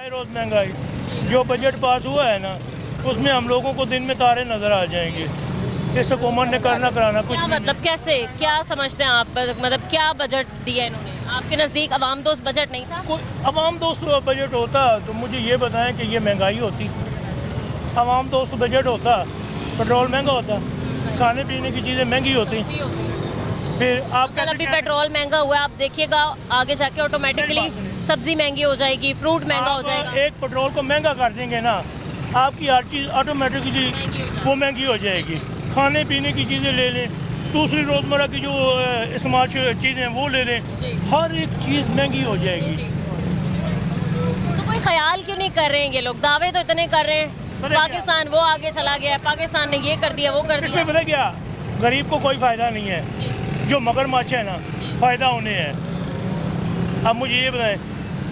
रोज महंगाई, जो budget pass हुआ है ना उसमें हम लोगों को दिन में तारे नजर आ जाएंगे। इस हुकूमत ने करना कराना कुछ क्या नहीं। मतलब कैसे क्या समझते हैं आप, मतलब क्या बजट दिया इन्होंने? आपके नज़दीक अवाम दोस्त बजट नहीं था? कोई अवाम दोस्त बजट होता तो मुझे ये बताएं कि ये महंगाई होती। अवाम दोस्त बजट होता, पेट्रोल महंगा होता, खाने पीने की चीज़ें महंगी होती। फिर आप कल अभी पेट्रोल महंगा हुआ है, आप देखिएगा आगे जाके ऑटोमेटिकली सब्जी महंगी हो जाएगी, फ्रूट महंगा हो जाएगा। एक पेट्रोल को महंगा कर देंगे ना, आपकी हर चीज़ ऑटोमेटिकली वो महंगी हो जाएगी। खाने पीने की चीज़ें ले लें, दूसरी रोज़मर्रा की जो इस्तेमाल चीज़ें हैं वो ले लें, हर एक चीज़ महंगी हो जाएगी। तो कोई ख्याल क्यों नहीं कर रहे हैं ये लोग? दावे तो इतने कर रहे हैं, पाकिस्तान वो आगे चला गया, पाकिस्तान ने ये कर दिया वो कर इसमें दिया। पता क्या, गरीब को कोई फ़ायदा नहीं है, जो मगरमच्छ है ना फ़ायदा उन्हें है। अब मुझे ये बताएं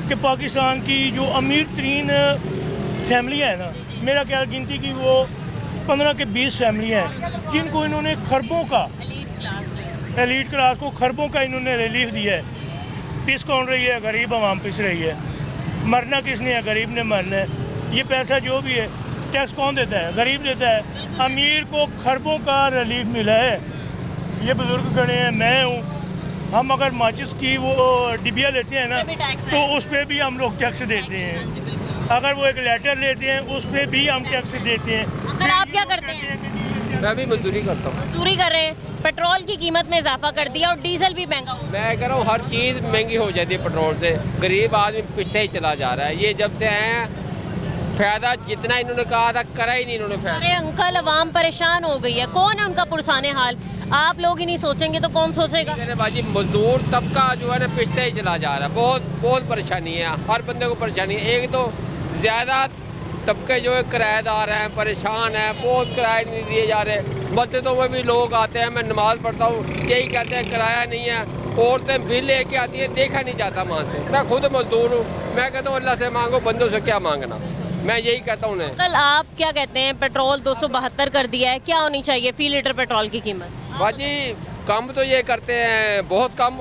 कि पाकिस्तान की जो अमीर तरीन फैमिलियाँ हैं ना, मेरा ख्याल गिनती की वो 15 के 20 फैमिलियाँ हैं जिनको इन्होंने खरबों का, एलीट क्लास को खरबों का इन्होंने रिलीफ दिया है। पिस कौन रही है? गरीब आवाम पिस रही है। मरना किसने है? गरीब ने मरना है। ये पैसा जो भी है टैक्स कौन देता है? गरीब देता है। अमीर को खरबों का रिलीफ मिला है। ये बुजुर्ग खड़े हैं, मैं हूँ। हम अगर माचिस की वो डिबिया लेते हैं ना तो उस पर भी हम लोग टैक्स देते हैं। अगर वो एक लेटर लेते हैं उस पर भी हम टैक्स देते हैं। अंकल आप क्या करते हैं? मैं भी मजदूरी करता हूँ। मजदूरी कर रहे हैं, पेट्रोल की कीमत में इजाफा कर दिया और डीजल भी महंगा हो गया। मैं कह रहा हूँ हर चीज़ महंगी हो जाती है पेट्रोल से, गरीब आदमी पिछते ही चला जा रहा है। ये जब से हैं फ़ायदा जितना इन्होंने कहा था करा ही नहीं इन्होंने फ़ायदा। अरे अंकल अवाम परेशान हो गई है, कौन है उनका पुरसाने हाल? आप लोग ही नहीं सोचेंगे तो कौन सोचेगा? कहने बाजी मजदूर तबका जो है ना पिछते ही चला जा रहा है। बहुत परेशानी है, हर बंदे को परेशानी है। एक तो ज़्यादा तबके जो है किराएदार हैं, परेशान हैं, बहुत किराए नहीं दिए जा रहे। मस्जिदों में भी लोग आते हैं, मैं नमाज़ पढ़ता हूँ, यही कहते हैं किराया नहीं है। औरतें बिल लेके आती हैं, देखा नहीं जाता वहाँ से। मैं खुद मजदूर हूँ, मैं कहता हूँ अल्लाह से मांगो, बंदों से क्या मांगना। मैं यही कहता हूँ उन्हें। कल आप क्या कहते हैं, पेट्रोल 272 कर दिया है, क्या होनी चाहिए फी लीटर पेट्रोल की कीमत? बाजी कम तो ये करते हैं बहुत कम,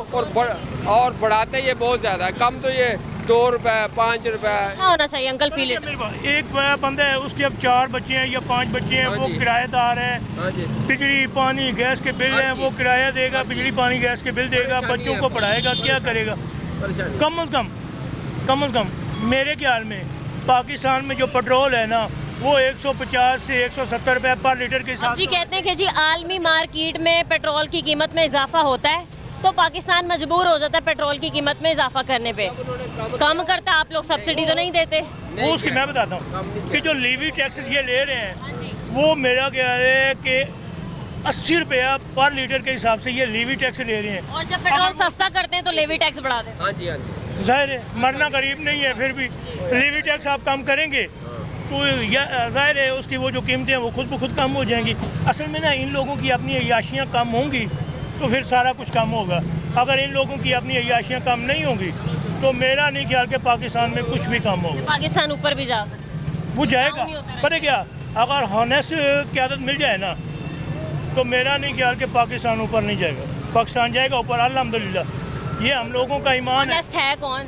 और बढ़ाते ये बहुत ज़्यादा है। कम तो ये 2 रुपए 5 रुपए क्या होना चाहिए अंकल फी लीटर? एक बंदा है, उसके अब 4 बच्चे हैं या 5 बच्चे हैं, हाँ वो जी। किराएदार है। हाँ जी। बिजली पानी गैस के बिल हाँ हैं, जी। वो किराया देगा, बिजली पानी गैस के बिल देगा, परेशानी बच्चों है, को पढ़ाएगा, क्या करेगा? परेशानी। कम से कम मेरे ख्याल में पाकिस्तान में जो पेट्रोल है ना वो 150 से 170 रुपए पर लीटर के अब हिसाब जी से। कहते हैं कि जी आलमी मार्केट में पेट्रोल की कीमत में इजाफा होता है तो पाकिस्तान मजबूर हो जाता है पेट्रोल की कीमत में इजाफा करने पे। कम करता है, आप लोग सब्सिडी तो नहीं देते? वो उसकी मैं बताता हूँ कि जो लीवी टैक्स ये ले रहे हैं वो मेरा ख्याल है कि 80 रुपया पर लीटर के हिसाब से ये लीवी टैक्स ले रहे हैं। और जब पेट्रोल सस्ता करते हैं तो लेवी टैक्स बढ़ा देते हैं। हाँ जी, हाँ जी। जाहिर है मरना गरीब नहीं है, फिर भी लीवी टैक्स आप कम करेंगे तो जाहिर है उसकी वो जो कीमतें हैं वो खुद ब खुद कम हो जाएंगी। असल में ना इन लोगों की अपनी अय्याशियाँ कम होंगी तो फिर सारा कुछ कम होगा। अगर इन लोगों की अपनी अय्याशियाँ कम नहीं होंगी तो मेरा नहीं ख्याल कि पाकिस्तान में कुछ भी कम होगा। पाकिस्तान ऊपर भी जा सकता है। वो जाएगा, पता क्या, अगर हॉनेस्ट क़यादत मिल जाए ना तो मेरा नहीं ख्याल कि पाकिस्तान ऊपर नहीं जाएगा। पाकिस्तान जाएगा ऊपर, अल्हम्दुलिल्लाह। ये हम लोगों का ईमान है। ऑनेस्ट है कौन?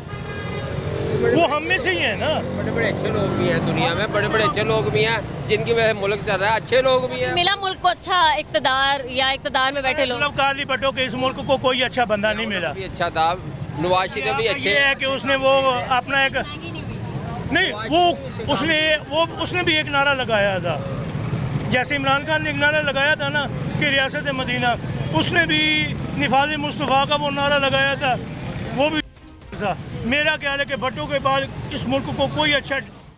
वो हम में से ही है ना। बड़े बड़े अच्छे लोग भी हैं दुनिया में, बड़े बड़े अच्छे लोग भी हैं जिनकी वजह से मुल्क चल रहा है। अच्छे लोग भी हैं। मिला मुल्क को अच्छा इक़्तिदार या इक़्तिदार में बैठे लोग? मतलब कारली भट्टो के इस मुल्क को कोई अच्छा बंदा नहीं मिला। भी अच्छा था, नवाज शरीफ भी अच्छे। ये है कि उसने वो अपना एक नहीं वो उसने भी एक नारा लगाया था, जैसे इमरान खान ने एक नारा लगाया था ना कि रियासत मदीना, उसने भी निफाज मुस्तफ़ा का वो नारा लगाया था, वो भी था। मेरा ख्याल है कि भट्टो के बाद इस मुल्क को कोई अच्छा